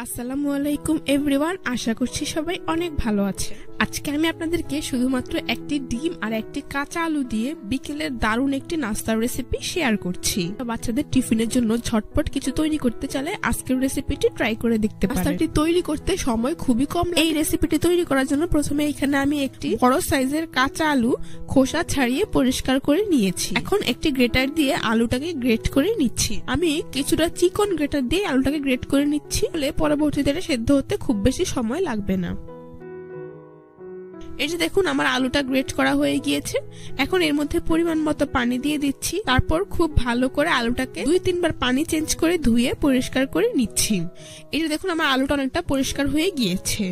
আসসালামু আলাইকুম এভরিওয়ান, আশা করছি সবাই অনেক ভালো আছে। আজকে আমি আপনাদেরকে শুধুমাত্র একটি ডিম আর একটি কাঁচা আলু দিয়ে বিকেলের দারুণ একটি নাস্তার রেসিপি শেয়ার করছি। বাচ্চাদের টিফিনের জন্য ঝটপট কিছু তৈরি করতে চাইলে আজকের রেসিপিটি ট্রাই করে দেখতে পারেন। নাস্তাটি তৈরি করতে সময় খুবই কম। এই রেসিপিটি তৈরি করার জন্য প্রথমে এখানে আমি একটি বড় সাইজের কাঁচা আলু খোসা ছাড়িয়ে পরিষ্কার করে নিয়েছি। এখন একটি গ্রেটার দিয়ে আলুটাকে গ্রেট করে নিচ্ছি। আমি কিছুটা চিকন গ্রেটার দিয়ে আলুটাকে গ্রেট করে নিচ্ছি, পরবর্তীতে সেদ্ধ হতে খুব বেশি সময় লাগবে না। এই যে দেখুন, আমার আলুটা গ্রেট করা হয়ে গিয়েছে। এখন এর মধ্যে পরিমাণ মতো পানি দিয়ে দিচ্ছি। তারপর খুব ভালো করে আলুটাকে 2-3 বার পানি চেঞ্জ করে ধুয়ে পরিষ্কার করে নিচ্ছি। এই যে দেখুন, আমার আলুটা অনেকটা পরিষ্কার হয়ে গিয়েছে।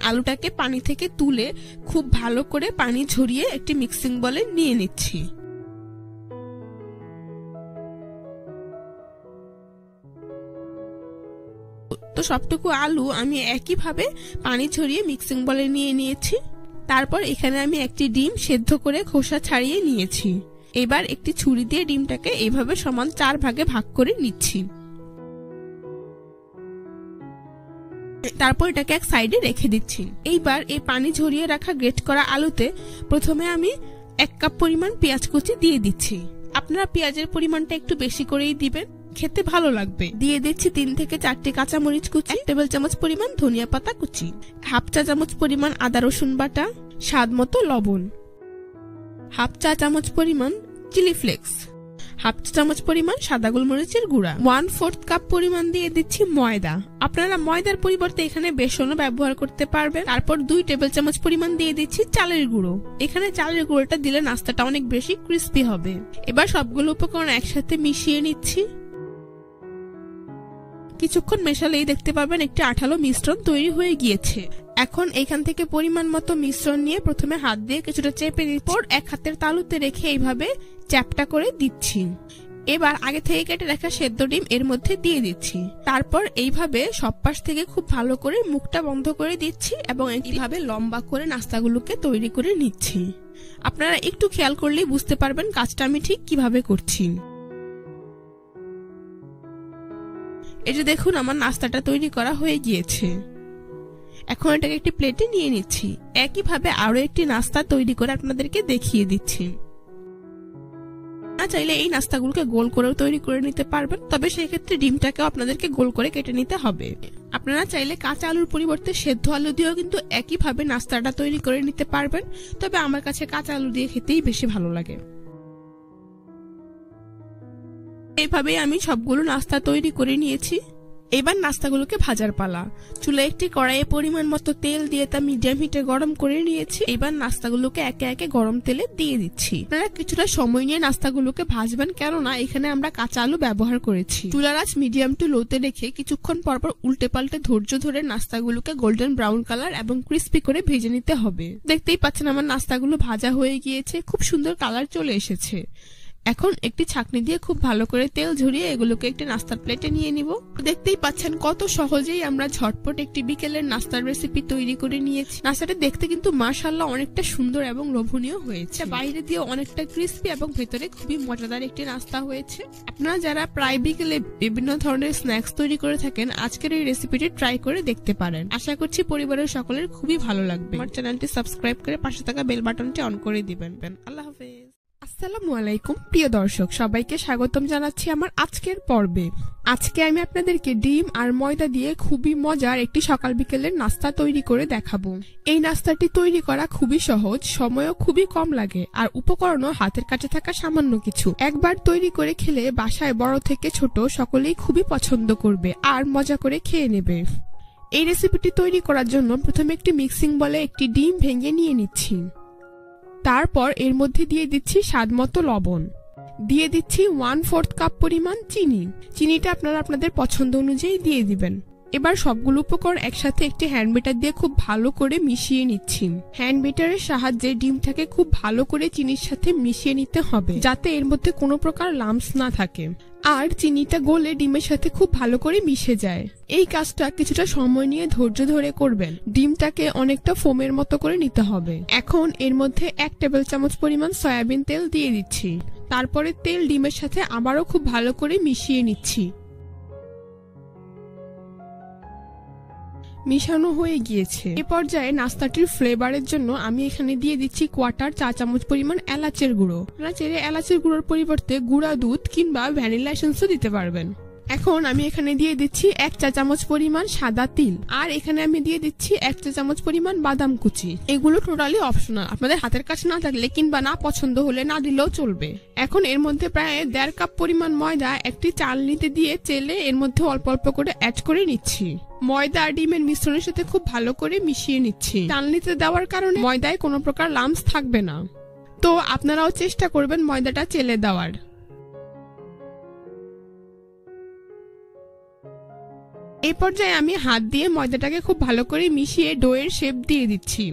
আলুটাকে পানি থেকে তুলে খুব ভালো করে পানি ঝরিয়ে একটি মিক্সিং বলে নিয়ে নিচ্ছি। তো সবটুকু আলু আমি একইভাবে পানি ঝরিয়ে মিক্সিং বলে নিয়ে নিয়েছি। তারপর এখানে আমি একটি ডিম সেদ্ধ করে খোসা ছাড়িয়ে নিয়েছি। এবার একটি ছুরি দিয়ে ডিমটাকে এইভাবে সমান 4 ভাগে ভাগ করে নিচ্ছি। তারপর এটাকে এক সাইডে রেখে দিচ্ছি। এইবার এই পানি ঝরিয়ে রাখা গ্রেট করা আলুতে প্রথমে আমি 1 কাপ পরিমাণ পেঁয়াজ কুচি দিয়ে দিচ্ছি। আপনারা পেঁয়াজের পরিমাণটা একটু বেশি করেই দিবেন, খেতে ভালো লাগবে। দিয়ে দিচ্ছি 3 থেকে 4টি কাঁচামরিচ কুচি, 1 টেবিল চামচ পরিমাণ ধনিয়া পাতা কুচি, 1/2 চা চামচ পরিমাণ আদা রসুন বাটা, স্বাদ মতো লবণ, 1/2 চা চামচ পরিমাণ চিলি ফ্লেক্স, 1/2 চা চামচ পরিমাণ সাদা গোলমরিচের গুঁড়া, 1/4 কাপ পরিমাণ দিয়ে দিচ্ছি ময়দা। আপনারা ময়দার পরিবর্তে এখানে বেসনও ব্যবহার করতে পারবেন। তারপর 2 টেবিল চামচ পরিমাণ দিয়ে দিচ্ছি চালের গুঁড়ো। এখানে চালের গুঁড়োটা দিলে নাস্তাটা অনেক বেশি ক্রিস্পি হবে। এবার সবগুলো উপকরণ একসাথে মিশিয়ে নিচ্ছি। কিছুক্ষণ মেশালেই দেখতে পাবেন একটি আঠালো মিশ্রণ তৈরি হয়ে গিয়েছে। এখন এখান থেকে পরিমাণ মতো মিশ্রণ নিয়ে প্রথমে হাত দিয়ে কিছুটা চেপে নিচ্ছি। পর এক হাতের তালুতে রেখে এইভাবে চ্যাপটা করে দিচ্ছি। এবার আগে থেকে কেটে রাখা সেদ্ধ ডিম এর মধ্যে দিয়ে দিচ্ছি। তারপর এইভাবে সব পাশ থেকে খুব ভালো করে মুখটা বন্ধ করে দিচ্ছি এবং এইভাবে লম্বা করে নাস্তাগুলোকে তৈরি করে নিচ্ছি। আপনারা একটু খেয়াল করলেই বুঝতে পারবেন কাজটা আমি ঠিক কিভাবে করছি। এই যে দেখুন, আমার নাস্তাটা তৈরি করা হয়ে গিয়েছে। এখন এটাকে একটি প্লেটে নিয়ে নিচ্ছি। একইভাবে আরো একটি নাস্তা তৈরি করে আপনাদেরকে দেখিয়ে দিচ্ছি। চাইলে এই নাস্তাগুলোকে গোল করেও তৈরি করে নিতে পারবেন, তবে সেই ক্ষেত্রে ডিমটাকেও আপনাদেরকে গোল করে কেটে নিতে হবে। আপনারা চাইলে কাঁচা আলুর পরিবর্তে সেদ্ধ আলু দিয়েও কিন্তু একইভাবে নাস্তাটা তৈরি করে নিতে পারবেন, তবে আমার কাছে কাঁচা আলু দিয়ে খেতেই বেশি ভালো লাগে। এইভাবে আমি সবগুলো নাস্তা তৈরি করে নিয়েছি। এবার নাস্তাগুলোকে ভাজার পালা। চুলায় একটি কড়াইয়ে পরিমাণ মতো তেল দিয়ে তা মিডিয়াম হিটে গরম করে নিয়েছি। এবার নাস্তাগুলোকে একে একে গরম তেলে দিয়ে দিচ্ছি। আপনারা কিছুটা সময় নিয়ে নাস্তাগুলোকে ভাজবেন, কেননা এখানে আমরা কাঁচা আলু ব্যবহার করেছি। চুলার আঁচ মিডিয়াম টু লোতে রেখে কিছুক্ষণ পরপর উল্টে পাল্টে ধৈর্য ধরে নাস্তাগুলোকে গোল্ডেন ব্রাউন কালার এবং ক্রিস্পি করে ভেজে নিতে হবে। দেখতেই পাচ্ছেন আমার নাস্তাগুলো ভাজা হয়ে গিয়েছে, খুব সুন্দর কালার চলে এসেছে। এখন একটি ছাঁকনি দিয়ে খুব ভালো করে তেল ঝরিয়ে এগুলোকে একটি নাস্তার প্লেটে নিয়ে নিব। দেখতেই পাচ্ছেন কত সহজেই আমরা ঝটপট একটি বিকেলের নাস্তার রেসিপি তৈরি করে নিয়েছি। নাস্তাটা দেখতে কিন্তু মাশাআল্লাহ অনেকটা সুন্দর এবং লোভনীয় হয়েছে। বাইরে দিয়ে অনেকটা ক্রিস্পি এবং ভেতরে খুবই মজাদার একটি নাস্তা হয়েছে। আপনারা যারা প্রায় বিকেলে বিভিন্ন ধরনের স্ন্যাক্স তৈরি করে থাকেন, আজকের এই রেসিপিটি ট্রাই করে দেখতে পারেন। আশা করছি পরিবারের সকলের খুবই ভালো লাগবে। আমার চ্যানেলটি সাবস্ক্রাইব করে পাশে থাকা বেল বাটনটি অন করে দিবেন। আল্লাহ হাফেজ। আসসালামু আলাইকুম প্রিয় দর্শক, সবাইকে স্বাগতম জানাচ্ছি আমার আজকের পর্বে। আজকে আমি আপনাদেরকে ডিম আর ময়দা দিয়ে খুবই মজার একটি সকাল বিকেলের নাস্তা তৈরি করে দেখাবো। এই নাস্তাটি তৈরি করা খুবই সহজ, সময়ও খুবই কম লাগে, আর উপকরণও হাতের কাছে থাকা সামান্য কিছু। একবার তৈরি করে খেলে বাসায় বড় থেকে ছোট সকলেই খুবই পছন্দ করবে আর মজা করে খেয়ে নেবে। এই রেসিপিটি তৈরি করার জন্য প্রথমে একটি মিক্সিং বলে একটি ডিম ভেঙে নিয়ে নিচ্ছি। তারপর এর মধ্যে দিয়ে দিচ্ছি স্বাদ মতো লবণ, দিয়ে দিচ্ছি 1/4 কাপ পরিমাণ চিনি। চিনিটা আপনারা আপনাদের পছন্দ অনুযায়ী দিয়ে দিবেন। এবার সবগুলো উপকরণ একসাথে একটি হ্যান্ড বিটার দিয়ে খুব ভালো করে মিশিয়ে নিচ্ছি। হ্যান্ড বিটারের সাহায্যে ডিমটাকে খুব ভালো করে চিনির সাথে মিশিয়ে নিতে হবে, যাতে এর মধ্যে কোনো প্রকার লাম্পস না থাকে আর চিনিটা গলে ডিমের সাথে খুব ভালো করে মিশে যায়। এই কাজটা কিছুটা সময় নিয়ে ধৈর্য ধরে করবেন। ডিমটাকে অনেকটা ফোমের মতো করে নিতে হবে। এখন এর মধ্যে 1 টেবিল চামচ পরিমাণ সয়াবিন তেল দিয়ে দিচ্ছি। তারপরে তেল ডিমের সাথে আবারও খুব ভালো করে মিশিয়ে নিচ্ছি। মিশানো হয়ে গিয়েছে। এ পর্যায়ে নাস্তাটির ফ্লেভারের জন্য আমি এখানে দিয়ে দিচ্ছি 1/4 চা চামচ পরিমাণ এলাচের গুঁড়ো। আপনারা চাইলে এলাচের গুঁড়োর পরিবর্তে গুঁড়া দুধ কিংবা ভ্যানিলা এসেন্সও দিতে পারবেন। এখন আমি এখানে দিয়ে দিচ্ছি 1 চা চামচ পরিমাণ সাদা তিল, আর এখানে আমি দিয়ে দিচ্ছি 1 চা চামচ পরিমাণ বাদাম কুচি। এগুলো টোটালি অপশনাল, আপনাদের হাতের কাছে না থাকলে কিংবা না পছন্দ হলে না দিলেও চলবে। এখন এর মধ্যে প্রায় 1.5 কাপ পরিমাণ ময়দা একটি চালনিতে দিয়ে চেলে এর মধ্যে অল্প অল্প করে অ্যাড করে নিচ্ছি। ময়দা আর ডিমের মিশ্রণের সাথে খুব ভালো করে মিশিয়ে নিচ্ছি। চালনিতে দেওয়ার কারণে ময়দায় কোনো প্রকার লাম্পস থাকবে না, তো আপনারাও চেষ্টা করবেন ময়দাটা চেলে দেওয়ার। এই পর্যায়ে আমি হাত দিয়ে ময়দাটাকে খুব ভালো করে মিশিয়ে ডোয়ের শেপ দিয়ে দিচ্ছি।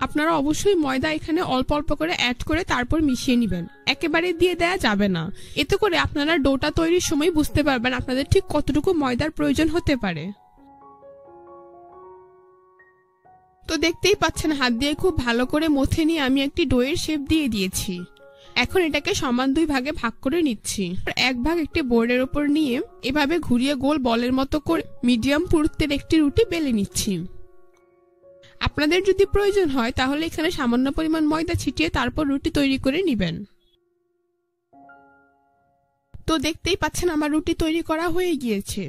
আপনারা অবশ্যই ময়দা এখানে অল্প অল্প করে অ্যাড করে তারপর মিশিয়ে নেবেন, একেবারে দিয়ে দেয়া যাবে না। এতে করে আপনারা ডোটা তৈরির সময় বুঝতে পারবেন আপনাদের ঠিক কতটুকু ময়দার প্রয়োজন হতে পারে। তো দেখতেই পাচ্ছেন হাত দিয়ে খুব ভালো করে মথে নিয়ে আমি একটি ডোয়ের শেপ দিয়ে দিয়েছি। এখন এটাকে সমান 2 ভাগে ভাগ করে নিচ্ছি। এক ভাগ একটি বোর্ডের উপর নিয়ে এভাবে ঘুরিয়ে গোল বলের মতো করে মিডিয়াম পুরুত্বের একটি রুটি বেলে নিচ্ছি। আপনাদের যদি প্রয়োজন হয় তাহলে এখানে সামান্য পরিমাণ ময়দা ছিটিয়ে তারপর রুটি তৈরি করে নেবেন। তো দেখতেই পাচ্ছেন আমার রুটি তৈরি করা হয়ে গিয়েছে।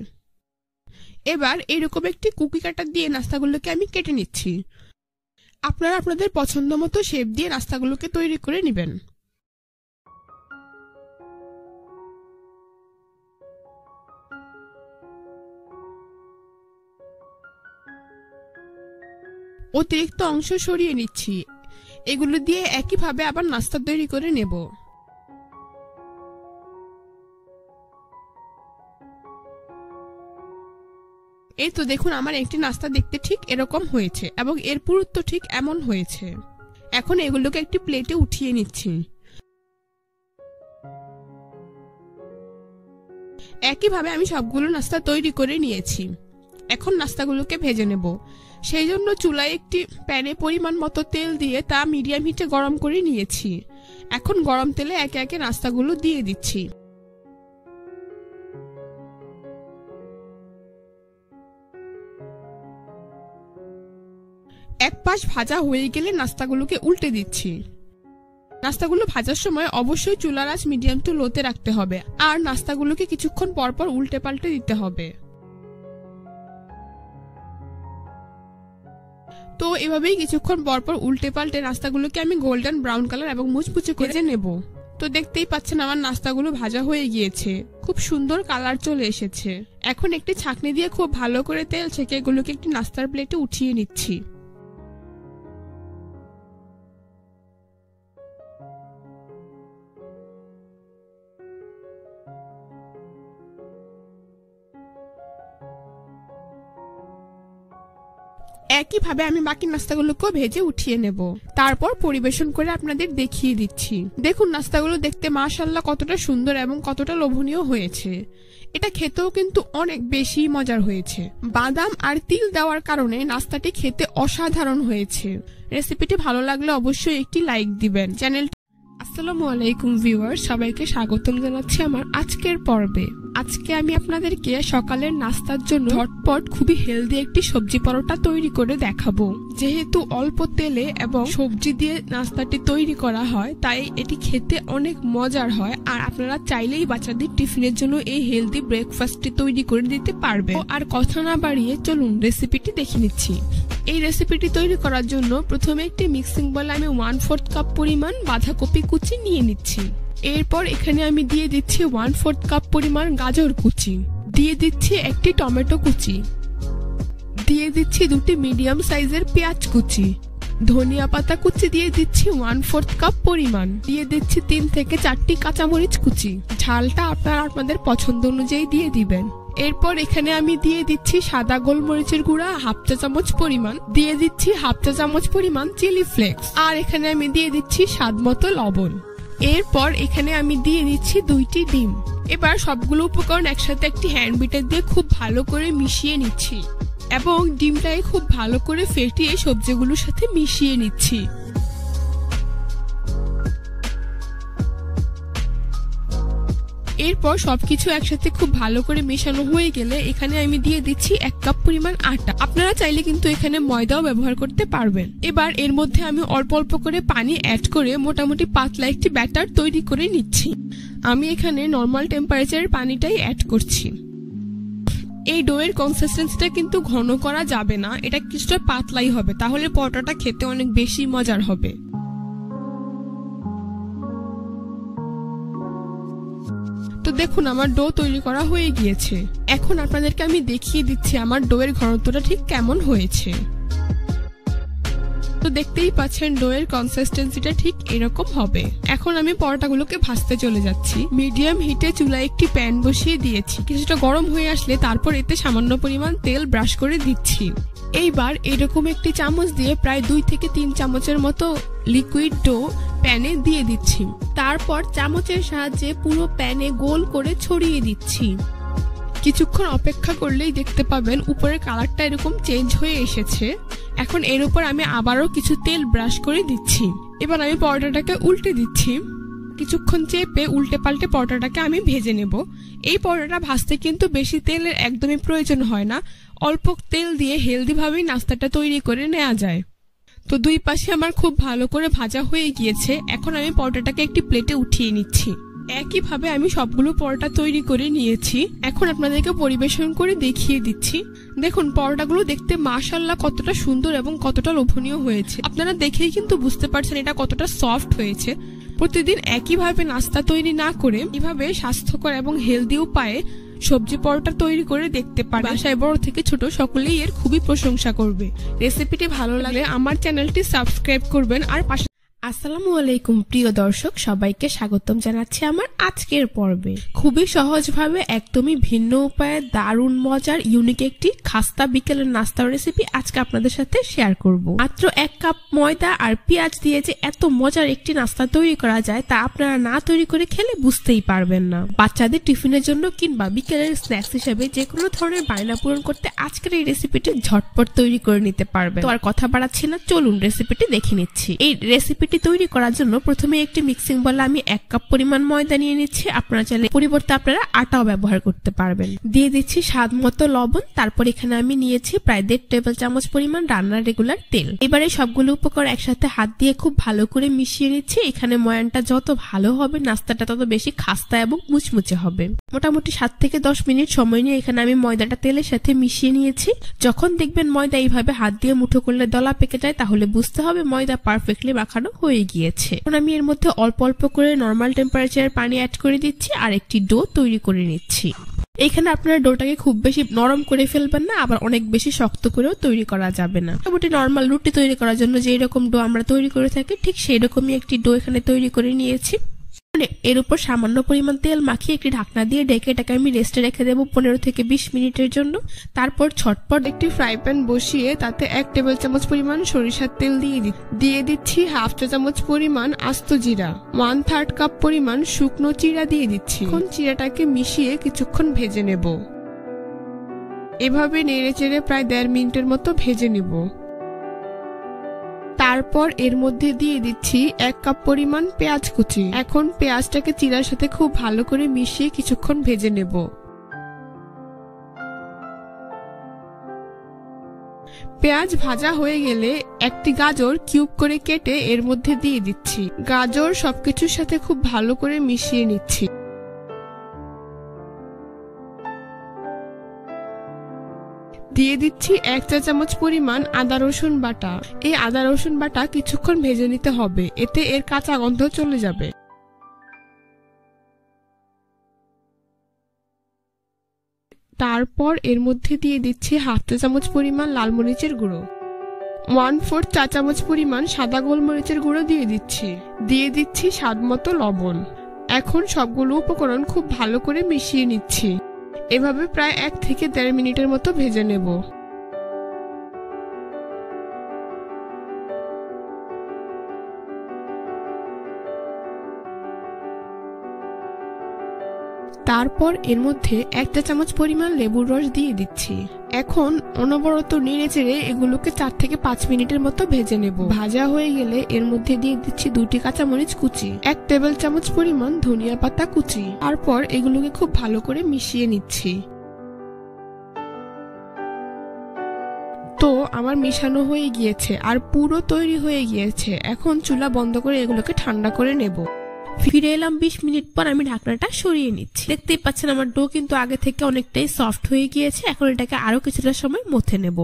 এবার এরকম একটি কুকি কাটার দিয়ে নাস্তাগুলোকে আমি কেটে নিচ্ছি। আপনারা আপনাদের পছন্দ মতো শেপ দিয়ে নাস্তাগুলোকে তৈরি করে নেবেন। অতিরিক্ত অংশ সরিয়ে নিচ্ছি। এগুলো দিয়ে একইভাবে আবার নাস্তা তৈরি করে নেব। এই তো দেখুন আমার একটি নাস্তা দেখতে ঠিক এরকম হয়েছে এবং এর পুরুত্ব ঠিক এমন হয়েছে। এখন এগুলোকে একটি প্লেটে উঠিয়ে নিচ্ছি। একইভাবে আমি সবগুলো নাস্তা তৈরি করে নিয়েছি। এখন নাস্তাগুলোকে ভেজে নেব। সেই জন্য চুলায় একটি প্যানে পরিমাণ মতো তেল দিয়ে তা মিডিয়াম হিটে গরম করে নিয়েছি। এখন গরম তেলে একে একে নাস্তাগুলো দিয়ে দিচ্ছি। এক পাশ ভাজা হয়ে গেলে নাস্তাগুলোকে উল্টে দিচ্ছি। নাস্তাগুলো ভাজার সময় অবশ্যই চুলার আঁচ মিডিয়াম টু লোতে রাখতে হবে, আর নাস্তাগুলোকে কিছুক্ষণ পরপর উল্টে পাল্টে দিতে হবে। তো এভাবেই কিছুক্ষণ পরপর উল্টে পাল্টে নাস্তাগুলোকে আমি গোল্ডেন ব্রাউন কালার এবং মুচমুচে করে নেব। তো দেখতেই পাচ্ছেন আমার নাস্তাগুলো ভাজা হয়ে গিয়েছে, খুব সুন্দর কালার চলে এসেছে। এখন একটি ছাঁকনি দিয়ে খুব ভালো করে তেল ছেঁকে এগুলোকে একটি নাস্তার প্লেটে উঠিয়ে নিচ্ছি। একইভাবে আমি বাকি নাস্তাগুলোকেও ভেজে উঠিয়ে নেব, তারপর পরিবেশন করে আপনাদের দেখিয়ে দিচ্ছি। দেখুন নাস্তাগুলো দেখতে মাশাআল্লাহ কতটা সুন্দর এবং কতটা লোভনীয় হয়েছে। এটা খেতেও কিন্তু অনেক বেশি মজার হয়েছে। বাদাম আর তিল দেওয়ার কারণে নাস্তাটি খেতে অসাধারণ হয়েছে। রেসিপিটি ভালো লাগলে অবশ্যই একটি লাইক দিবেন। আসসালামু আলাইকুম ভিউয়ার, সবাইকে স্বাগতম জানাচ্ছি আমার আজকের পর্বে। আজকে আমি আপনাদেরকে সকালের নাস্তার জন্য ঝটপট খুবই হেলদি একটি সবজি পরোটা তৈরি করে দেখাবো। যেহেতু অল্প তেলে এবং সবজি দিয়ে নাস্তাটি তৈরি করা হয়, তাই এটি খেতে অনেক মজার হয়। আর আপনারা চাইলেই বাচ্চাদের টিফিনের জন্য এই হেলদি ব্রেকফাস্টটি তৈরি করে দিতে পারবেন। আর কথা না বাড়িয়ে চলুন রেসিপিটি দেখে নিচ্ছি। এই রেসিপিটি তৈরি করার জন্য প্রথমে একটি মিক্সিং বলে আমি 1/4 কাপ পরিমাণ বাঁধাকপি কুচি নিয়ে নিচ্ছি। এরপর এখানে আমি দিয়ে দিচ্ছি 1/4 কাপ পরিমাণ গাজর কুচি, দিয়ে দিচ্ছি একটি টমেটো কুচি, দিয়ে দিচ্ছি 2টি মিডিয়াম সাইজের পেঁয়াজ কুচি, ধনিয়া পাতা কুচি দিয়ে দিচ্ছি 1/4 কাপ পরিমাণ, দিয়ে দিচ্ছি 3 থেকে 4টি কাঁচামরিচ কুচি। ঝালটা আপনারা আপনাদের পছন্দ অনুযায়ী দিয়ে দিবেন। এরপর এখানে আমি দিয়ে দিচ্ছি সাদা গোলমরিচের গুঁড়া 1/2 চা চামচ পরিমাণ, দিয়ে দিচ্ছি 1/2 চা চামচ পরিমাণ চিলি ফ্লেক্স, আর এখানে আমি দিয়ে দিচ্ছি স্বাদ মতো লবণ। এরপর এখানে আমি দিয়ে দিচ্ছি 2টি ডিম। এবার সবগুলো উপকরণ একসাথে একটি হ্যান্ড বিটার দিয়ে খুব ভালো করে মিশিয়ে নিচ্ছি এবং ডিমটাকে খুব ভালো করে ফেটিয়ে সবজিগুলোর সাথে মিশিয়ে নিচ্ছি। এরপর সবকিছু একসাথে খুব ভালো করে মেশানো হয়ে গেলে এখানে আমি দিয়ে দিচ্ছি 1 কাপ পরিমাণ আটা। আপনারা চাইলে কিন্তু এখানে ময়দাও ব্যবহার করতে পারবেন। এবার এর মধ্যে আমি অল্প অল্প করে পানি অ্যাড করে মোটামুটি পাতলা একটি ব্যাটার তৈরি করে নিচ্ছি। আমি এখানে নর্মাল টেম্পারেচারের পানিটাই অ্যাড করছি। এই ডোয়ের কনসিস্টেন্সিটা কিন্তু ঘন করা যাবে না, এটা কিছুটা পাতলাই হবে, তাহলে পরোটাটা খেতে অনেক বেশি মজার হবে। তো দেখুন আমার ডো তৈরি করা হয়ে গিয়েছে। এখন আপনাদেরকে আমি দেখিয়ে দিচ্ছি আমার ডোয়ের ঘনত্বটা ঠিক কেমন হয়েছে। তো দেখতেই পাচ্ছেন ডোয়ের কনসিস্টেন্সিটা ঠিক এরকম হবে। এখন আমি পরোটাগুলোকে ভাজতে চলে যাচ্ছি। মিডিয়াম হিটে চুলায় একটি প্যান বসিয়ে দিয়েছি। কিছুটা গরম হয়ে আসলে তারপর এতে সামান্য পরিমাণ তেল ব্রাশ করে দিচ্ছি। এইবার এরকম একটি চামচ দিয়ে প্রায় 2 থেকে 3 চামচের মতো লিকুইড ডো প্যানে দিয়ে দিচ্ছি। তারপর চামচের সাহায্যে পুরো প্যানে গোল করে ছড়িয়ে দিচ্ছি। কিছুক্ষণ অপেক্ষা করলেই দেখতে পাবেন উপরের কালারটা এরকম চেঞ্জ হয়ে এসেছে। এখন এর উপর আমি আবারও কিছু তেল ব্রাশ করে দিচ্ছি। এবার আমি পরোটাটাকে উল্টে দিচ্ছি। কিছুক্ষণ চেপে উল্টে পাল্টে পরোটাটাকে আমি ভেজে নেব। এই পরোটাটা ভাজতে কিন্তু বেশি তেলের একদমই প্রয়োজন হয় না, অল্প তেল দিয়ে হেলদি ভাবেই নাস্তাটা তৈরি করে নেওয়া যায়। তো দুই পাশে আমার খুব ভালো করে ভাজা হয়ে গিয়েছে। এখন আমি পরোটাটাকে একটি প্লেটে উঠিয়ে নিচ্ছি। একইভাবে আমি সবগুলো পরোটা তৈরি করে নিয়েছি। এখন আপনাদেরকে পরিবেশন করে দেখিয়ে দিচ্ছি। দেখুন পরোটাগুলো দেখতে মাশাআল্লাহ কতটা সুন্দর এবং কতটা লোভনীয় হয়েছে। আপনারা দেখেই কিন্তু বুঝতে পারছেন এটা কতটা সফট হয়েছে। প্রতিদিন একইভাবে নাস্তা তৈরি না করে এভাবে স্বাস্থ্যকর এবং হেলদি উপায়ে সবজি পরোটা তৈরি করে দেখতে পারেন। বাসায় বড় থেকে ছোট সকলেই এর খুবই প্রশংসা করবে। রেসিপিটি ভালো লাগলে আমার চ্যানেলটি সাবস্ক্রাইব করবেন আর পাশে। আসসালামু আলাইকুম প্রিয় দর্শক, সবাইকে স্বাগতম জানাচ্ছি আমার আজকের পর্বে। খুবই সহজভাবে একদমই ভিন্ন উপায়ে দারুণ মজার ইউনিক একটি খাস্তা বিকেলের নাস্তার রেসিপি আজকে আপনাদের সাথে শেয়ার করব। মাত্র 1 কাপ ময়দা আর পেঁয়াজ দিয়ে যে এত মজার একটি নাস্তা তৈরি করা যায় তা আপনারা না তৈরি করে খেলে বুঝতেই পারবেন না। বাচ্চাদের টিফিনের জন্য কিংবা বিকেলের স্ন্যাক্স হিসেবে যে কোনো ধরনের বায়না পূরণ করতে আজকের এই রেসিপিটি ঝটপট তৈরি করে নিতে পারবেন। তো আর কথা বাড়াচ্ছি না, চলুন রেসিপিটি দেখে নিচ্ছি। এই রেসিপিটি তৈরি করার জন্য প্রথমে একটি মিক্সিং বলে আমি 1 কাপ পরিমাণ ময়দা নিয়ে নিচ্ছি। আপনারা চাইলে পরিবর্তে আপনারা আটাও ব্যবহার করতে পারবেন। দিয়ে দিচ্ছি স্বাদ মতো লবণ। তারপর এখানে আমি নিয়েছি প্রায় 1.5 টেবিল চামচ পরিমাণ রান্নার রেগুলার তেল। এবারে সবগুলো উপকরণ একসাথে হাত দিয়ে খুব ভালো করে মিশিয়ে নিচ্ছি। এখানে ময়ানটা যত ভালো হবে নাস্তাটা তত বেশি খাস্তা এবং মুচমুচে হবে। মোটামুটি 7 থেকে 10 মিনিট সময় নিয়ে এখানে আমি ময়দাটা তেলের সাথে মিশিয়ে নিয়েছি। যখন দেখবেন ময়দা এইভাবে হাত দিয়ে মুঠো করলে দলা পেকে যায় তাহলে বুঝতে হবে ময়দা পারফেক্টলি মাখানো হয়ে গিয়েছে। এখন আমি এর মধ্যে অল্প অল্প করে নরমাল টেম্পারেচারের পানি অ্যাড করে দিচ্ছি আর একটি ডো তৈরি করে নিচ্ছি। এখানে আপনারা ডোটাকে খুব বেশি নরম করে ফেলবেন না, আবার অনেক বেশি শক্ত করেও তৈরি করা যাবে না। মোটামুটি নরমাল রুটি তৈরি করার জন্য যে রকম ডো আমরা তৈরি করে থাকি ঠিক সেই রকমই একটি ডো এখানে তৈরি করে নিয়েছি। এর উপর সামান্য পরিমাণ তেল মাখিয়ে একটি ঢাকনা দিয়ে ঢেকে এটাকে আমি রেস্টে রেখে দেবো 15 থেকে 20 মিনিটের জন্য। তারপর ছটপট একটি ফ্রাই প্যান বসিয়ে তাতে 1 টেবিল চামচ পরিমাণ সরিষার তেল দিয়ে দিচ্ছি হাফ চা চামচ পরিমাণ আস্ত জিরা, 1/3 কাপ পরিমাণ শুকনো চিড়া দিয়ে দিচ্ছি। এখন চিড়াটাকে মিশিয়ে কিছুক্ষণ ভেজে নেব। এভাবে নেড়ে চেড়ে প্রায় 1.5 মিনিটের মতো ভেজে নেব। তারপর এর মধ্যে দিয়ে দিচ্ছি 1 কাপ পরিমাণ পেঁয়াজ কুচি। এখন পেঁয়াজটাকে চিড়ার সাথে খুব ভালো করে মিশিয়ে কিছুক্ষণ ভেজে নেব। পেঁয়াজ ভাজা হয়ে গেলে একটি গাজর কিউব করে কেটে এর মধ্যে দিয়ে দিচ্ছি। গাজর সবকিছুর সাথে খুব ভালো করে মিশিয়ে নিচ্ছি। দিয়ে দিচ্ছি 1 চা চামচ পরিমাণ আদা রসুন বাটা। এই আদা রসুন বাটা কিছুক্ষণ ভেজে নিতে হবে, এতে এর কাঁচা গন্ধ চলে যাবে। তারপর এর মধ্যে দিয়ে দিচ্ছি হাফ চা চামচ পরিমাণ লাল মরিচের গুঁড়ো, 1/4 চা চামচ পরিমাণ সাদা গোলমরিচের গুঁড়ো দিয়ে দিচ্ছি স্বাদ মতো লবণ। এখন সবগুলো উপকরণ খুব ভালো করে মিশিয়ে নিচ্ছি। এভাবে প্রায় 1 থেকে 1.5 মিনিটের মতো ভেজে নেব। তারপর এর মধ্যে 1 চা চামচ পরিমাণ লেবুর রস দিয়ে দিচ্ছি। এখন অনবরত নেড়ে চেড়ে এগুলোকে 4 থেকে 5 মিনিটের মতো ভেজে নেব। ভাজা হয়ে গেলে এর মধ্যে দিয়ে দিচ্ছি 2টি কাঁচামরিচ কুচি, 1 টেবিল চামচ পরিমাণ ধনিয়া পাতা কুচি। তারপর এগুলোকে খুব ভালো করে মিশিয়ে নিচ্ছি। তো আমার মিশানো হয়ে গিয়েছে আর পুরো তৈরি হয়ে গিয়েছে। এখন চুলা বন্ধ করে এগুলোকে ঠান্ডা করে নেব। ফিরে এলাম 20 মিনিট পর। আমি ঢাকনাটা সরিয়ে নিচ্ছি। দেখতেই পাচ্ছেন আমার ডো কিন্তু আগে থেকে অনেকটাই সফট হয়ে গিয়েছে। এখন এটাকে আরো কিছুটা সময় মথে নেব।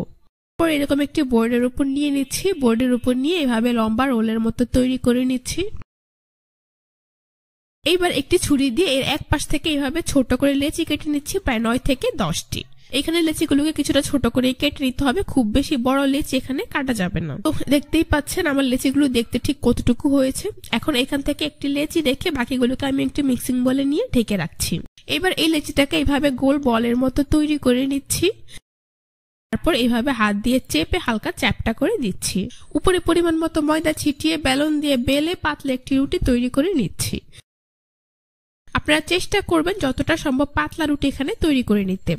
পর এরকম একটি বোর্ডের উপর নিয়ে নিচ্ছি। বোর্ডের উপর নিয়ে এভাবে লম্বা রোলের মতো তৈরি করে নিচ্ছি। এইবার একটি ছুরি দিয়ে এর এক পাশ থেকে এইভাবে ছোট করে লেচি কেটে নিচ্ছি, প্রায় 9 থেকে 10টি। এখানে লেচিগুলোকে কিছুটা ছোট করে কেটে নিতে হবে, খুব বেশি বড় লেচি এখানে কাটা যাবে না। তো দেখতেই পাচ্ছেন আমার লেচিগুলো দেখতে ঠিক কতটুকু হয়েছে। এখন এখান থেকে একটি লেচি রেখে বাকিগুলোকে আমি একটি মিক্সিং বলে নিয়ে ঢেকে রাখছি। এবার এই লেচিটাকে এইভাবে গোল বলের মতো তৈরি করে নিচ্ছি। তারপর এইভাবে হাত দিয়ে চেপে হালকা চ্যাপটা করে দিচ্ছি। উপরে পরিমাণ মতো ময়দা ছিটিয়ে বেলন দিয়ে বেলে পাতলা একটি রুটি তৈরি করে নিচ্ছি। আপনারা চেষ্টা করবেন যতটা সম্ভব পাতলা রুটি এখানে তৈরি করে নিতে।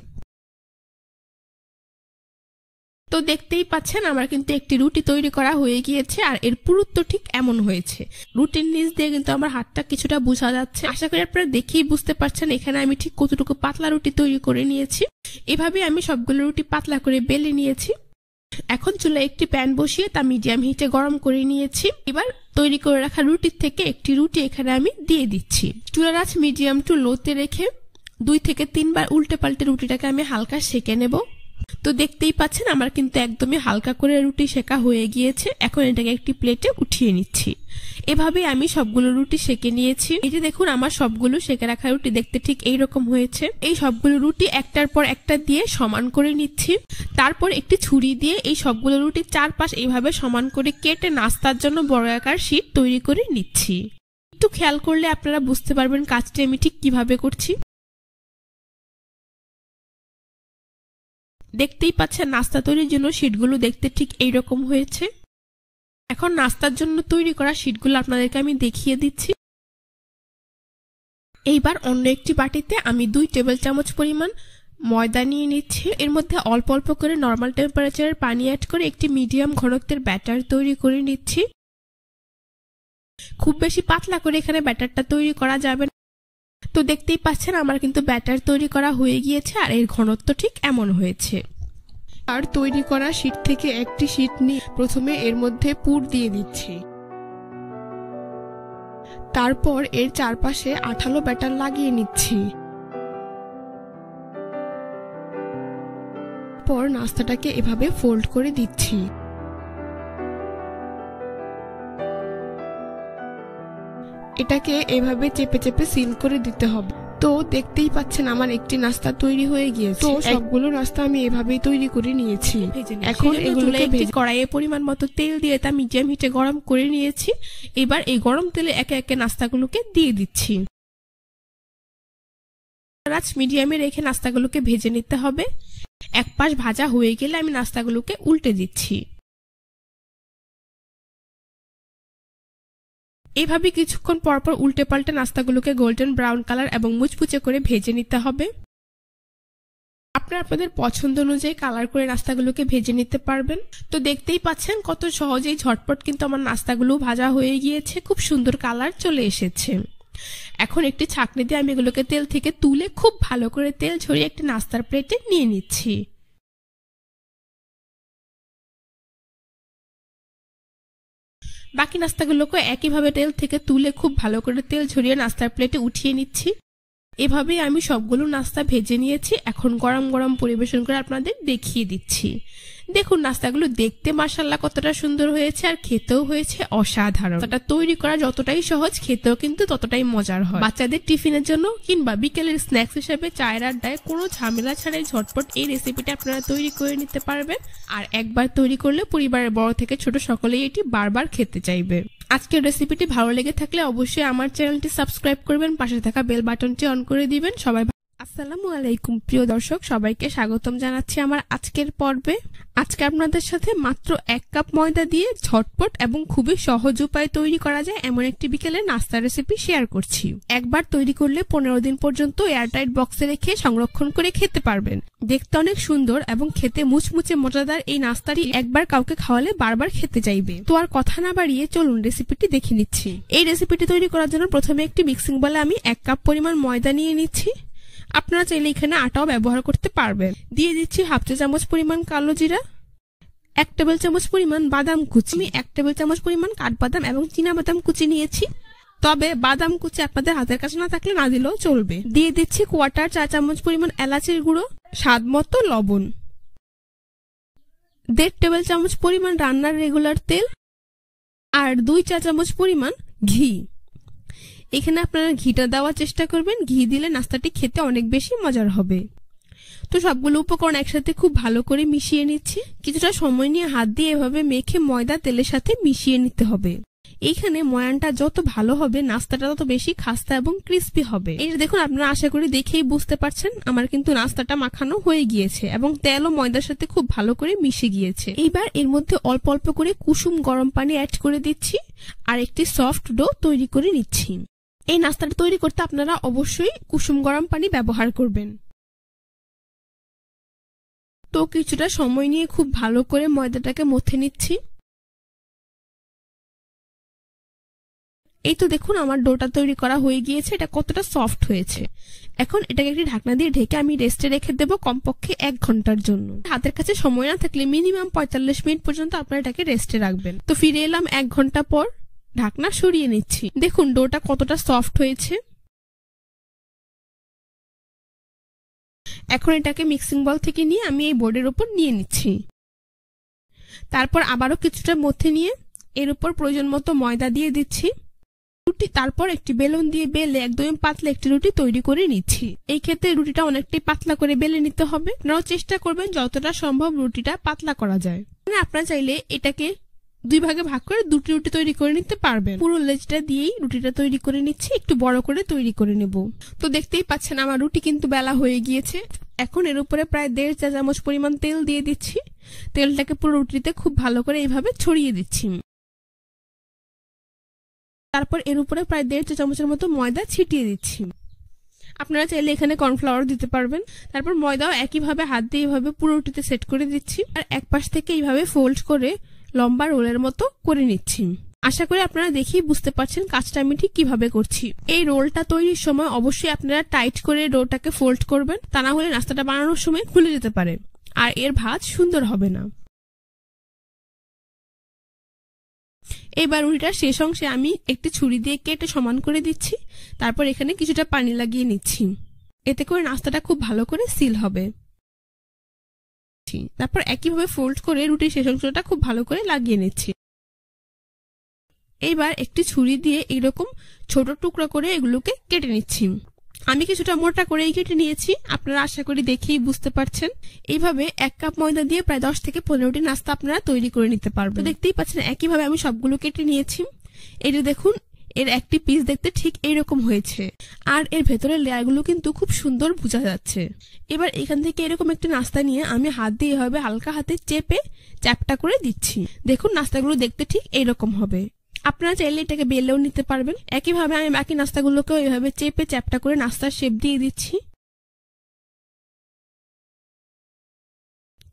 তো দেখতেই পাচ্ছেন আমার কিন্তু একটি রুটি তৈরি করা হয়ে গিয়েছে আর এর পুরুত্ব ঠিক এমন হয়েছে। রুটির নিচ দিয়ে কিন্তু আমার হাতটা কিছুটা বোঝা যাচ্ছে। আশা করি আপনারা দেখেই বুঝতে পারছেন এখানে আমি ঠিক কতটুকু পাতলা রুটি তৈরি করে নিয়েছি। এভাবে আমি সবগুলো রুটি পাতলা করে বেলে নিয়েছি। এখন চুলায় একটি প্যান বসিয়ে তা মিডিয়াম হিটে গরম করে নিয়েছি। এবার তৈরি করে রাখা রুটির থেকে একটি রুটি এখানে আমি দিয়ে দিচ্ছি। চুলার আঁচ মিডিয়াম টু লোতে রেখে 2 থেকে 3 বার উল্টে পাল্টে রুটিটাকে আমি হালকা সেকে নেব। তো দেখতেই পাচ্ছেন আমার কিন্তু একদমই হালকা করে রুটি সেকা হয়ে গিয়েছে। এখন এটাকে একটি প্লেটে উঠিয়ে নিচ্ছি। এভাবে আমি সবগুলো রুটি সেকে নিয়েছি। এই যে দেখুন আমার সবগুলো সেকে রাখা রুটি দেখতে ঠিক এইরকম হয়েছে। এই সবগুলো রুটি একটার পর একটা দিয়ে সমান করে নিচ্ছি। তারপর একটি ছুরি দিয়ে এই সবগুলো রুটির চারপাশ এইভাবে সমান করে কেটে নাস্তার জন্য বড় আকার শীট তৈরি করে নিচ্ছি। একটু খেয়াল করলে আপনারা বুঝতে পারবেন কাজটি আমি ঠিক কিভাবে করছি। দেখতেই পাচ্ছেন নাস্তা তৈরির জন্য শীটগুলো দেখতে ঠিক এইরকম হয়েছে। এখন নাস্তার জন্য তৈরি করা শীটগুলো আপনাদেরকে আমি দেখিয়ে দিচ্ছি। এইবার অন্য একটি বাটিতে আমি 2 টেবিল চামচ পরিমাণ ময়দা নিয়ে নিচ্ছি। এর মধ্যে অল্প অল্প করে নরমাল টেম্পারেচারের পানি অ্যাড করে একটি মিডিয়াম ঘনত্বের ব্যাটার তৈরি করে নিচ্ছি। খুব বেশি পাতলা করে এখানে ব্যাটারটা তৈরি করা যাবে না। তো দেখতেই পাচ্ছেন আমার কিন্তু ব্যাটার তৈরি করা হয়ে গিয়েছে আর এর ঘনত্ব ঠিক এমন হয়েছে। আর তৈরি করা শীট থেকে একটি শীট নিয়ে প্রথমে এর মধ্যে পুর দিয়ে দিচ্ছি। তারপর এর চারপাশে আঠালো ব্যাটার লাগিয়ে নিচ্ছি। পর নাস্তাটাকে এভাবে ফোল্ড করে দিচ্ছি। এটাকে এভাবে চেপে চেপে সিল করে দিতে হবে। তো দেখতেই পাচ্ছেন আমার একটি নাস্তা তৈরি হয়ে গিয়েছে। তো সবগুলো নাস্তা আমি এভাবেই তৈরি করে নিয়েছি। এখন এগুলোকে কড়াইয়ে পরিমাণ মতো তেল দিয়ে তা মিডিয়াম হিটে গরম করে নিয়েছি। এবার এই গরম তেলে একে একে নাস্তাগুলোকে দিয়ে দিচ্ছি। আঁচ মিডিয়ামে রেখে নাস্তাগুলোকে ভেজে নিতে হবে। এক পাশ ভাজা হয়ে গেলে আমি নাস্তাগুলোকে উল্টে দিচ্ছি। এভাবে কিছুক্ষণ পরপর উল্টে পাল্টে নাস্তাগুলোকে গোল্ডেন ব্রাউন কালার এবং মুচমুচে করে ভেজে নিতে হবে। আপনারা আপনাদের পছন্দ অনুযায়ী কালার করে নাস্তাগুলোকে ভেজে নিতে পারবেন। তো দেখতেই পাচ্ছেন কত সহজেই ঝটপট কিন্তু আমার নাস্তাগুলো ভাজা হয়ে গিয়েছে। খুব সুন্দর কালার চলে এসেছে। এখন একটি ছাঁকনি দিয়ে আমি এগুলোকে তেল থেকে তুলে খুব ভালো করে তেল ঝরিয়ে একটি নাস্তার প্লেটে নিয়ে নিচ্ছি। বাকি নাস্তাগুলোকে একইভাবে তেল থেকে তুলে খুব ভালো করে তেল ঝরিয়ে নাস্তার প্লেটে উঠিয়ে নিচ্ছি। এভাবেই আমি সবগুলো নাস্তা ভেজে নিয়েছি। এখন গরম গরম পরিবেশন করে আপনাদের দেখিয়ে দিচ্ছি। দেখুন নাস্তাগুলো দেখতে মাশাআল্লাহ কতটা সুন্দর হয়েছে আর খেতেও হয়েছে অসাধারণ। এটা তৈরি করা যতটাই সহজ খেতেও কিন্তু ততটাই মজার হয়। বাচ্চাদের টিফিনের জন্য কিংবা বিকেলের স্ন্যাক্স হিসেবে চায়ের আড্ডায় কোনো ঝামেলা ছাড়াই ঝটপট এই রেসিপিটা আপনারা তৈরি করে নিতে পারবেন। আর একবার তৈরি করলে পরিবারের বড় থেকে ছোট সকলেই এটি বারবার খেতে চাইবে। আজকের রেসিপিটি ভালো লেগে থাকলে অবশ্যই আমার চ্যানেলটি সাবস্ক্রাইব করবেন, পাশে থাকা বেল বাটনটি অন করে দিবেন। সবাই আসসালামু আলাইকুম প্রিয় দর্শক, সবাইকে স্বাগতম জানাচ্ছি আমার আজকের পর্বে। আজকে আপনাদের সাথে মাত্র 1 কাপ ময়দা দিয়ে ঝটপট এবং খুবই সহজ উপায়ে তৈরি করা যায় এমন একটি বিকেলের নাস্তা রেসিপি শেয়ার করছি। একবার তৈরি করলে 15 দিন পর্যন্ত এয়ারটাইট বক্সে রেখে সংরক্ষণ করে খেতে পারবেন। দেখতে অনেক সুন্দর এবং খেতে মুচমুচে মজাদার এই নাস্তাটি একবার কাউকে খাওয়ালে বারবার খেতে চাইবে। তো আর কথা না বাড়িয়ে চলুন রেসিপিটি দেখে নিচ্ছি। এই রেসিপিটি তৈরি করার জন্য প্রথমে একটি মিক্সিং বলে আমি 1 কাপ পরিমাণ ময়দা নিয়ে নিচ্ছি। আপনারা চাইলে এখানে আটাও ব্যবহার করতে পারবেন। দিয়ে দিচ্ছি 1/2 চা চামচ পরিমাণ কালো জিরা, 1 টেবিল চামচ পরিমাণ বাদাম কুচি, আমি 1 টেবিল চামচ পরিমাণ কাঠবাদাম এবং চীনা বাদাম কুচি নিয়েছি। তবে বাদাম কুচি আপনাদের হাতের কাছে না থাকলে না দিলেও চলবে। দিয়ে দিচ্ছি 1/4 চা চামচ পরিমাণ এলাচের গুঁড়ো, স্বাদ মতো লবণ, 1.5 টেবিল চামচ পরিমাণ রান্নার রেগুলার তেল আর 2 চা চামচ পরিমাণ ঘি। এখানে আপনারা ঘিটা দেওয়ার চেষ্টা করবেন, ঘি দিলে নাস্তাটি খেতে অনেক বেশি মজার হবে। তো সবগুলো উপকরণ একসাথে খুব ভালো করে মিশিয়ে নিচ্ছি। কিছুটা সময় নিয়ে হাত দিয়ে এভাবে মেখে ময়দা তেলের সাথে মিশিয়ে নিতে হবে। এইখানে ময়ানটা যত ভালো হবে নাস্তাটা তত বেশি খাস্তা এবং ক্রিস্পি হবে। এই দেখুন, আপনারা আশা করি দেখেই বুঝতে পারছেন আমার কিন্তু নাস্তাটা মাখানো হয়ে গিয়েছে এবং তেল ও ময়দার সাথে খুব ভালো করে মিশে গিয়েছে। এইবার এর মধ্যে অল্প অল্প করে কুসুম গরম পানি অ্যাড করে দিচ্ছি আর একটি সফট ডো তৈরি করে নিচ্ছি। এই নাস্তাটা তৈরি করতে আপনারা অবশ্যই কুসুম গরম পানি ব্যবহার করবেন। তো কিছুটা সময় নিয়ে খুব ভালো করে ময়দাটাকে মথে নিচ্ছি। এই তো দেখুন আমার ডোটা তৈরি করা হয়ে গিয়েছে, এটা কতটা সফট হয়েছে। এখন এটাকে একটি ঢাকনা দিয়ে ঢেকে আমি রেস্টে রেখে দেবো কমপক্ষে 1 ঘন্টার জন্য। হাতের কাছে সময় না থাকলে মিনিমাম 45 মিনিট পর্যন্ত আপনারা এটাকে রেস্টে রাখবেন। তো ফিরে এলাম 1 ঘন্টা পর, ঢাকনা সরিয়ে নিচ্ছি। দেখুন ডোটা কতটা সফট হয়েছে। এখন এটাকে মিক্সিং বল থেকে নিয়ে আমি এই বোর্ডের উপর নিয়ে নিচ্ছি। তারপর আবারও কিছুটা মধ্যে নিয়ে এর উপর প্রয়োজন মতো ময়দা দিয়ে দিচ্ছি। তারপর একটি বেলুন দিয়ে বেলে একদম পাতলা একটি রুটি তৈরি করে নিচ্ছি। এই ক্ষেত্রে রুটিটা অনেকটাই পাতলা করে বেলে নিতে হবে। আপনারাও চেষ্টা করবেন যতটা সম্ভব রুটিটা পাতলা করা যায়। আপনারা চাইলে এটাকে 2 ভাগে ভাগ করে 2টি রুটি তৈরি করে নিতে পারবেন। পুরো লেজটা দিয়েই রুটিটা তৈরি করে নিচ্ছি, একটু বড় করে তৈরি করে নেব। তো দেখতেই পাচ্ছেন আমার রুটি কিন্তু বেলা হয়ে গিয়েছে। এখন এর উপরে প্রায় 1.5 চা চামচ পরিমাণ তেল দিয়ে দিচ্ছি। তেলটাকে পুরো রুটিতে খুব ভালো করে এইভাবে ছড়িয়ে দিচ্ছি। তারপর এর উপরে প্রায় 1.5 চা চামচের মতো ময়দা ছিটিয়ে দিচ্ছি। আপনারা চাইলে এখানে কর্নফ্লাওয়ার দিতে পারবেন। তারপর ময়দাও একইভাবে হাত দিয়ে এইভাবে পুরো রুটিতে সেট করে দিচ্ছি আর এক পাশ থেকে এইভাবে ফোল্ড করে লম্বা রোলের মতো করে নিচ্ছি। আশা করি আপনারা দেখেই বুঝতে পারছেন কাজটা আমি ঠিক কিভাবে করছি। এই রোলটা তৈরির সময় অবশ্যই আপনারা টাইট করে ডোটাকে ফোল্ড করবেন, তা না হলে নাস্তাটা বানানোর সময় খুলে যেতে পারে আর এর ভাঁজ সুন্দর হবে না। এবার রুটিটার শেষ অংশে আমি একটি ছুরি দিয়ে কেটে সমান করে দিচ্ছি। তারপর এখানে কিছুটা পানি লাগিয়ে নিচ্ছি, এতে করে নাস্তাটা খুব ভালো করে সিল হবে। তারপর একইভাবে ফোল্ড করে রুটির শেষ অংশটা খুব ভালো করে লাগিয়ে নিচ্ছি। এইবার একটি ছুরি দিয়ে এরকম ছোট টুকরো করে এগুলোকে কেটে নিচ্ছি। আমি কিছুটা মোটা করেই কেটে নিয়েছি, আপনারা আশা করি দেখেই বুঝতে পারছেন। এইভাবে 1 কাপ ময়দা দিয়ে প্রায় 10 থেকে 15টি নাস্তা আপনারা তৈরি করে নিতে পারবেন। দেখতেই পাচ্ছেন একইভাবে আমি সবগুলো কেটে নিয়েছি। এই যে দেখুন এর একটি পিস দেখতে ঠিক এইরকম হয়েছে আর এর ভেতরের লেয়ারগুলো কিন্তু খুব সুন্দর বোঝা যাচ্ছে। এবার এখান থেকে এরকম একটি নাস্তা নিয়ে আমি হাত দিয়ে এভাবে হালকা হাতে চেপে চ্যাপটা করে দিচ্ছি। দেখুন নাস্তাগুলো দেখতে ঠিক এইরকম হবে। আপনারা চাইলে এটাকে বেলেও নিতে পারবেন। একইভাবে আমি বাকি নাস্তাগুলোকেও এইভাবে চেপে চ্যাপটা করে নাস্তার শেপ দিয়ে দিচ্ছি।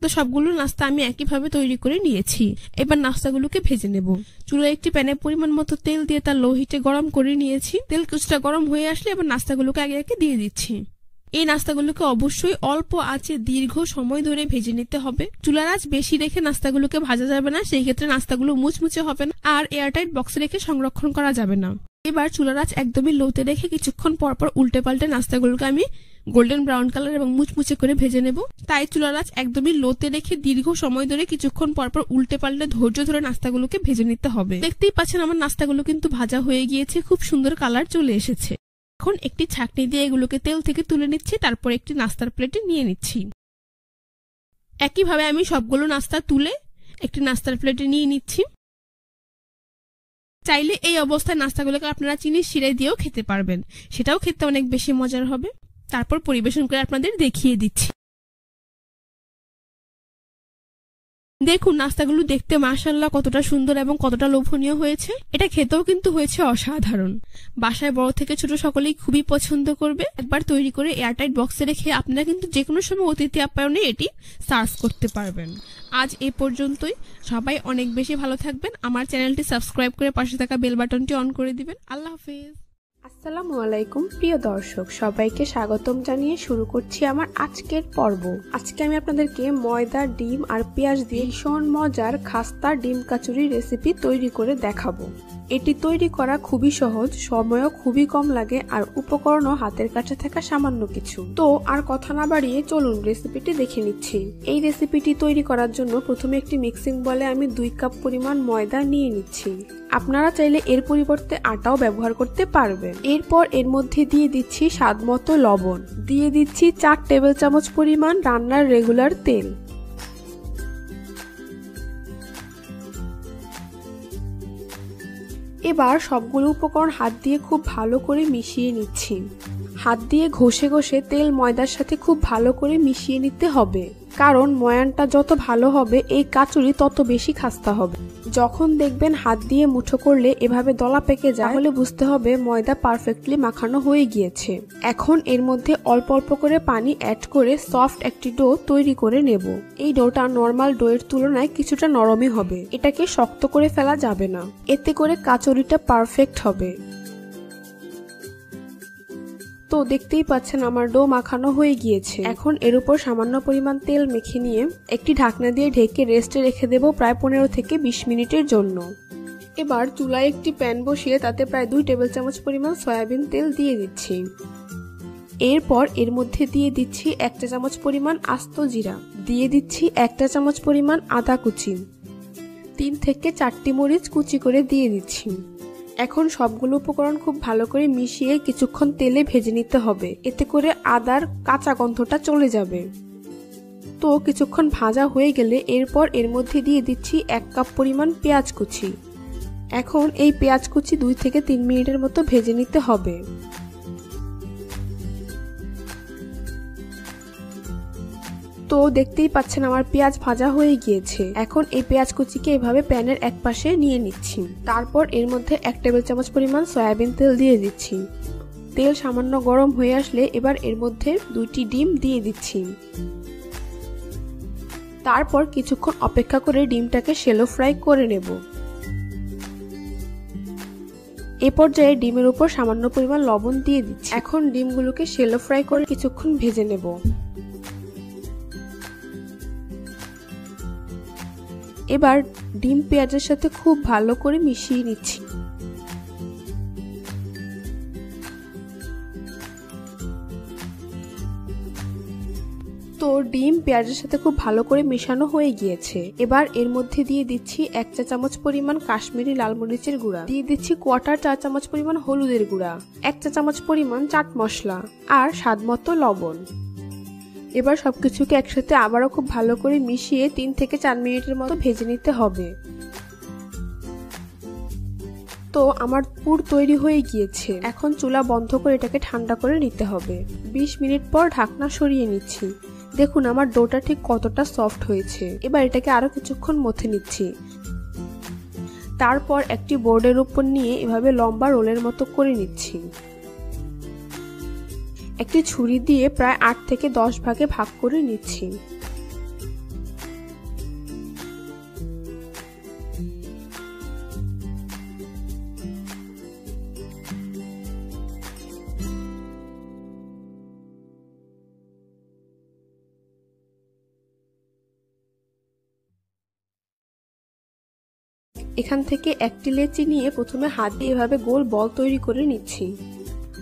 তো সবগুলো নাস্তা আমি একইভাবে তৈরি করে নিয়েছি। এবার নাস্তাগুলোকে ভেজে নেব। চুলায় একটি প্যানে পরিমাণ মতো তেল দিয়ে তার লো হিটে গরম করে নিয়েছি। তেল কিছুটা গরম হয়ে আসলে এবার নাস্তাগুলোকে আগে আগে দিয়ে দিচ্ছি। এই নাস্তাগুলোকে অবশ্যই অল্প আঁচে দীর্ঘ সময় ধরে ভেজে নিতে হবে। চুলার আঁচ বেশি রেখে নাস্তাগুলোকে ভাজা যাবে না, সেই ক্ষেত্রে নাস্তাগুলো মুচমুচে হবে না আর এয়ারটাইট বক্সে রেখে সংরক্ষণ করা যাবে না। এবার চুলার আঁচ একদমই লোতে রেখে কিছুক্ষণ পর পর উল্টে পাল্টে নাস্তাগুলোকে আমি গোল্ডেন ব্রাউন কালার এবং মুচমুচে করে ভেজে নেব। তাই চুলার আঁচ একদমই লোতে রেখে দীর্ঘ সময় ধরে কিছুক্ষণ পর পর উল্টে পাল্টে ধৈর্য ধরে নাস্তাগুলোকে ভেজে নিতে হবে। দেখতেই পাচ্ছেন আমার নাস্তাগুলো কিন্তু ভাজা হয়ে গিয়েছে, খুব সুন্দর কালার চলে এসেছে। এখন একটি ছাঁকনি দিয়ে এগুলোকে তেল থেকে তুলে নিচ্ছি, তারপর একটি নাস্তার প্লেটে নিয়ে নিচ্ছি। একইভাবে আমি সবগুলো নাস্তা তুলে একটি নাস্তার প্লেটে নিয়ে নিচ্ছি। চাইলে এই অবস্থায় নাস্তাগুলোকে আপনারা চিনির শিরায় দিয়েও খেতে পারবেন, সেটাও খেতে অনেক বেশি মজার হবে। তারপর পরিবেশন করে আপনাদের দেখিয়ে দিচ্ছি। দেখুন নাস্তাগুলো দেখতে মাশাআল্লাহ কতটা সুন্দর এবং কতটা লোভনীয় হয়েছে। এটা খেতেও কিন্তু হয়েছে অসাধারণ। বাসায় বড় থেকে ছোট সকলেই খুবই পছন্দ করবে। একবার তৈরি করে এয়ারটাইট বক্সে রেখে আপনারা কিন্তু যে কোনো সময় অতিথি আপ্যায়নে এটি সার্ভ করতে পারবেন। আজ এ পর্যন্তই। সবাই অনেক বেশি ভালো থাকবেন। আমার চ্যানেলটি সাবস্ক্রাইব করে পাশে থাকা বেল বাটনটি অন করে দিবেন। আল্লাহ হাফেজ। আসসালামু আলাইকুম প্রিয় দর্শক, সবাইকে স্বাগতম জানিয়ে শুরু করছি আমার আজকের পর্ব। আজকে আমি আপনাদেরকে ময়দা, ডিম আর পেঁয়াজ দিয়ে ভীষণ মজার খাস্তা ডিম কাচুরি রেসিপি তৈরি করে দেখাবো। এটি তৈরি করা খুবই সহজ, সময়ও খুবই কম লাগে আর উপকরণও হাতের কাছে থাকা সামান্য কিছু। তো আর কথা না বাড়িয়ে চলুন রেসিপিটি দেখে নিচ্ছি। এই রেসিপিটি তৈরি করার জন্য প্রথমে একটি মিক্সিং বলে আমি 2 কাপ পরিমাণ ময়দা নিয়ে নিচ্ছি। আপনারা চাইলে এর পরিবর্তে আটাও ব্যবহার করতে পারবেন। এরপর এর মধ্যে দিয়ে দিচ্ছি স্বাদমতো লবণ, দিয়ে দিচ্ছি 4 টেবিল চামচ পরিমাণ রান্নার রেগুলার তেল। এবার সবগুলো উপকরণ হাত দিয়ে খুব ভালো করে মিশিয়ে নিচ্ছি। হাত দিয়ে ঘষে ঘষে তেল ময়দার সাথে খুব ভালো করে মিশিয়ে নিতে হবে, কারণ ময়ানটা যত ভালো হবে এই কাচুরি তত বেশি খাস্তা হবে। যখন দেখবেন হাত দিয়ে মুঠো করলে এভাবে দলা পেকে যায়, তাহলে বুঝতে হবে ময়দা পারফেক্টলি মাখানো হয়ে গিয়েছে। এখন এর মধ্যে অল্প অল্প করে পানি অ্যাড করে সফট একটি ডো তৈরি করে নেব। এই ডোটা নর্মাল ডোয়ের তুলনায় কিছুটা নরমই হবে, এটাকে শক্ত করে ফেলা যাবে না, এতে করে কাচুরিটা পারফেক্ট হবে। তো দেখতেই পাচ্ছেন আমার ডো মাখানো হয়ে গিয়েছে। এখন এর উপর সামান্য পরিমাণ তেল মেখে নিয়ে একটি ঢাকনা দিয়ে ঢেকে রেস্টে রেখে দেব প্রায় 15 থেকে 20 মিনিটের জন্য। এবার চুলায় একটি প্যান বসিয়ে তাতে প্রায় 2 টেবিল চামচ পরিমাণ সয়াবিন তেল দিয়ে দিচ্ছি। এরপর এর মধ্যে দিয়ে দিচ্ছি 1 চা চামচ পরিমাণ আস্ত জিরা, দিয়ে দিচ্ছি 1 চা চামচ পরিমাণ আদা কুচি, 3 থেকে 4টি মরিচ কুচি করে দিয়ে দিচ্ছি। এখন সবগুলো উপকরণ খুব ভালো করে মিশিয়ে কিছুক্ষণ তেলে ভেজে নিতে হবে, এতে করে আদার কাঁচা গন্ধটা চলে যাবে। তো কিছুক্ষণ ভাজা হয়ে গেলে এরপর এর মধ্যে দিয়ে দিচ্ছি 1 কাপ পরিমাণ পেঁয়াজ কুচি। এখন এই পেঁয়াজ কুচি 2 থেকে 3 মিনিটের মতো ভেজে নিতে হবে। তো দেখতেই পাচ্ছেন আমার পেঁয়াজ ভাজা হয়ে গিয়েছে। এখন এই পেঁয়াজ কুচিকে এভাবে প্যানের এক পাশে নিয়ে নিচ্ছি। তারপর এর মধ্যে 1 টেবিল চামচ পরিমাণ সয়াবিন তেল দিয়ে দিচ্ছি। তেল সামান্য গরম হয়ে আসলে এবার এর মধ্যে 2টি ডিম দিয়ে দিচ্ছি। তারপর কিছুক্ষণ অপেক্ষা করে ডিমটাকে শ্যালো ফ্রাই করে নেব। এ পর্যায়ে ডিমের উপর সামান্য পরিমাণ লবণ দিয়ে দিচ্ছি। এখন ডিমগুলোকে শ্যালো ফ্রাই করে কিছুক্ষণ ভেজে নেব। এবার ডিম পেঁয়াজের সাথে খুব ভালো করে মিশিয়ে নিচ্ছি। তো ডিম পেঁয়াজের সাথে খুব ভালো করে মেশানো হয়ে গিয়েছে। এবার এর মধ্যে দিয়ে দিচ্ছি 1 চা চামচ পরিমাণ কাশ্মীরি লাল মরিচের গুঁড়া, দিয়ে দিচ্ছি 1/4 চা চামচ পরিমাণ হলুদের গুঁড়া, 1 চা চামচ পরিমাণ চাট মশলা আর স্বাদমতো লবণ। এবার সবকিছুকে একসাথে আবারও খুব ভালো করে মিশিয়ে 3 থেকে 4 মিনিটের মতো ভেজে নিতে হবে। তো আমার পুর তৈরি হয়ে গিয়েছে। এখন চুলা বন্ধ করে এটাকে ঠান্ডা করে নিতে হবে। 20 মিনিট পর ঢাকনা সরিয়ে নিচ্ছি। দেখুন আমার ডোটা ঠিক কতটা সফট হয়েছে। এবার এটাকে আরো কিছুক্ষণ মথে নিচ্ছি। তারপর একটি বোর্ডের উপর নিয়ে এভাবে লম্বা রোলের মতো করে নিচ্ছি। একটি ছুরি দিয়ে প্রায় 8 থেকে 10 ভাগে ভাগ করে নিচ্ছি। এখান থেকে একটি লেচি নিয়ে প্রথমে হাত দিয়ে এভাবে গোল বল তৈরি করে নিচ্ছি।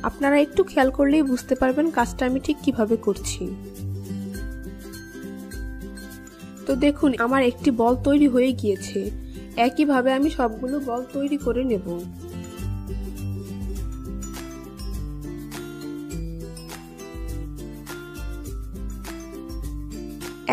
আপনারা একটু খেয়াল করলেই বুঝতে পারবেন কাজটা আমি ঠিক কিভাবে করছি। তো দেখুন আমার একটি বল তৈরি হয়ে গিয়েছে। একইভাবে আমি সবগুলো বল তৈরি করে নেব।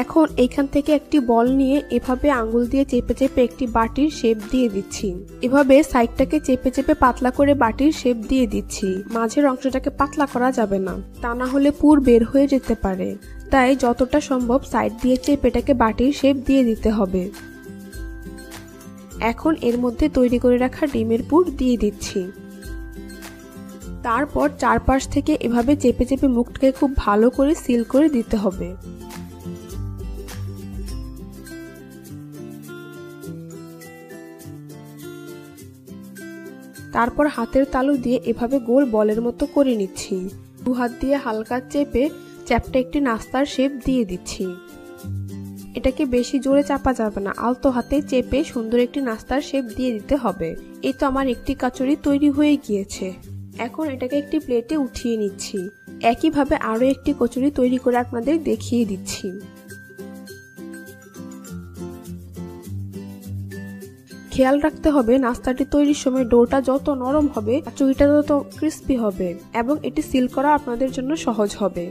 এখন এইখান থেকে একটি বল নিয়ে এভাবে আঙ্গুল দিয়ে চেপে চেপে একটি বাটির শেপ দিয়ে দিচ্ছি। এভাবে সাইডটাকে চেপে চেপে পাতলা করে বাটির শেপ দিয়ে দিচ্ছি। মাঝের অংশটাকে পাতলা করা যাবে না, তা না হলে পুর বের হয়ে যেতে পারে। তাই যতটা সম্ভব সাইড দিয়ে চেপে এটাকে বাটির শেপ দিয়ে দিতে হবে। এখন এর মধ্যে তৈরি করে রাখা ডিমের পুর দিয়ে দিচ্ছি। তারপর চারপাশ থেকে এভাবে চেপে চেপে মুখটাকে খুব ভালো করে সিল করে দিতে হবে। তারপর হাতের তালু দিয়ে এভাবে গোল বলের মতো করে নিচ্ছি। দু হাত দিয়ে হালকা চেপে চ্যাপটা একটি নাস্তার শেপ দিয়ে দিচ্ছি। এটাকে বেশি জোরে চাপা যাবে না, আলতো হাতে চেপে সুন্দর একটি নাস্তার শেপ দিয়ে দিতে হবে। এই তো আমার একটি কচুরি তৈরি হয়ে গিয়েছে। এখন এটাকে একটি প্লেটে উঠিয়ে নিচ্ছি। একইভাবে আরো একটি কচুরি তৈরি করে আপনাদের দেখিয়ে দিচ্ছি। খেয়াল রাখতে হবে নাস্তাটি তৈরির সময় ডোটা যত নরম হবে কচুরিটা তত ক্রিস্পি হবে এবং এটি সিল করা আপনাদের জন্য সহজ হবে।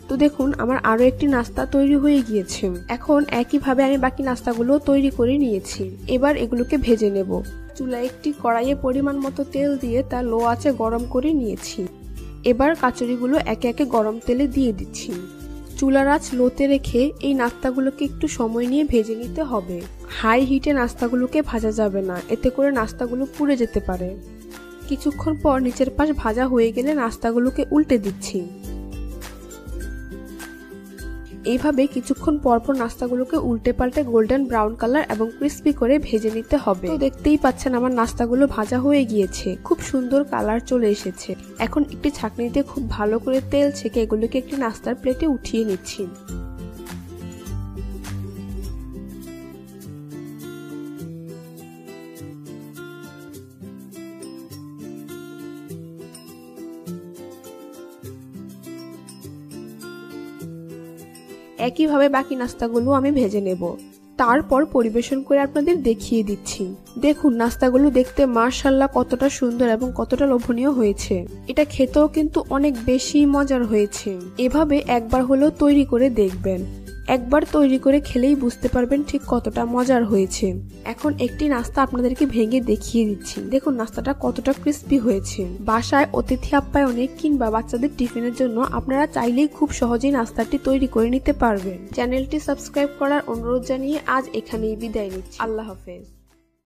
তো দেখুন আমার আরো একটি নাস্তা তৈরি হয়ে গিয়েছে। এখন একইভাবে আমি বাকি নাস্তাগুলো তৈরি করে নিয়েছি। এবার এগুলোকে ভেজে নেব। চুলায় একটি কড়াইয়ে পরিমাণ মতো তেল দিয়ে তা লো আঁচে গরম করে নিয়েছি। এবার কচুরিগুলো একে একে গরম তেলে দিয়ে দিচ্ছি। চুলার আঁচ লোতে রেখে এই নাস্তাগুলোকে একটু সময় নিয়ে ভেজে নিতে হবে। হাই হিটে নাস্তাগুলোকে ভাজা যাবে না, এতে করে নাস্তাগুলো পুড়ে যেতে পারে। কিছুক্ষণ পর নিচের পাশ ভাজা হয়ে গেলে নাস্তাগুলোকে উল্টে দিচ্ছি। এইভাবে কিছুক্ষণ পরপর নাস্তাগুলোকে উল্টে পাল্টে গোল্ডেন ব্রাউন কালার এবং ক্রিস্পি করে ভেজে নিতে হবে। তো দেখতেই পাচ্ছেন আমার নাস্তাগুলো ভাজা হয়ে গিয়েছে, খুব সুন্দর কালার চলে এসেছে। এখন একটি ছাঁকনিতে খুব ভালো করে তেল ছেঁকে এগুলোকে একটি নাস্তার প্লেটে উঠিয়ে নিচ্ছি। একইভাবে বাকি নাস্তাগুলো আমি ভেজে নেব। তারপর পরিবেশন করে আপনাদের দেখিয়ে দিচ্ছি। দেখুন নাস্তাগুলো দেখতে মাশাআল্লাহ কতটা সুন্দর এবং কতটা লোভনীয় হয়েছে। এটা খেতেও কিন্তু অনেক বেশি মজার হয়েছে। এভাবে একবার হলেও তৈরি করে দেখবেন। একবার তৈরি করে খেলেই বুঝতে পারবেন ঠিক কতটা মজার হয়েছে। এখন একটি নাস্তা আপনাদেরকে ভেঙে দেখিয়ে দিচ্ছি। দেখুন নাস্তাটা কতটা ক্রিস্পি হয়েছে। বাসায় অতিথি আপ্যায়নে কিংবা বাচ্চাদের টিফিনের জন্য আপনারা চাইলেই খুব সহজেই নাস্তাটি তৈরি করে নিতে পারবেন। চ্যানেলটি সাবস্ক্রাইব করার অনুরোধ জানিয়ে আজ এখানেই বিদায় নিচ্ছি। আল্লাহ হাফেজ।